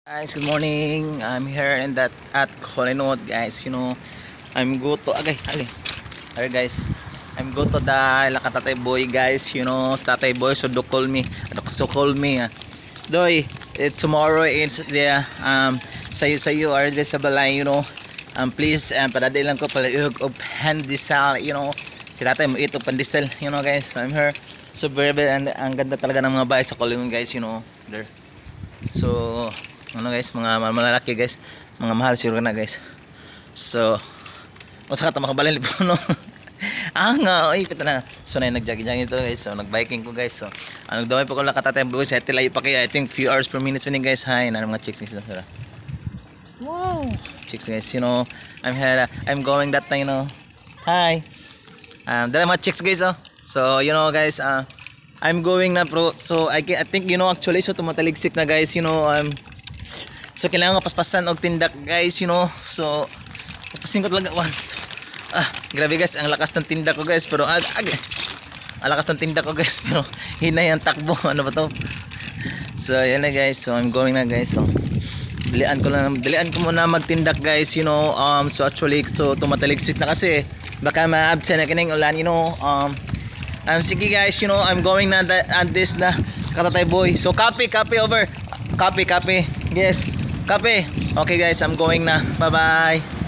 Guys, good morning. I'm here in that at Kolinot, guys. I'm go to Here, guys. I'm go to the Lakatatay boy, guys. Tatay boy, so call me. Doy, tomorrow it's the sayo or the sa balay, please padadai lang ko pala of handisal, si tatay mo ito pandisal, guys. I'm here. So very and ang ganda talaga ng mga bahay sa Kolinot, guys, there. So guys, mga malalaki, guys, mga mahal siguro na, guys. So masa ka makabalin po, no. Oy pita na. So na nagjogging ito, guys. So nagbiking ko, guys. So nagdaway po ko Lakatatay boys. Sa tilay pa kaya I think few hours per minute winning, guys. Hi na mga chicks nila, sila. Wow, chicks, guys. I'm here. I'm going that time, Hi. There are mga chicks, guys. So guys, I'm going na, bro. So I think actually so tumataligsik na, guys. So kailangan paspasan og tindak, guys, So paspasin ko talaga grabe, guys, ang lakas ng tindak ko, guys, pero ang lakas ng tindak ko, guys, pero hinay ang takbo. Ano ba to? So yan na, guys. So I'm going na, guys. So dilian ko muna magtindak, guys. So actually so tumataligsik na kasi baka ma-absent na kining ulan, sige, guys, I'm going na this na sa Katatay boy. So copy over. Copy. Yes. Copy. Okay, guys, I'm going na. Bye-bye.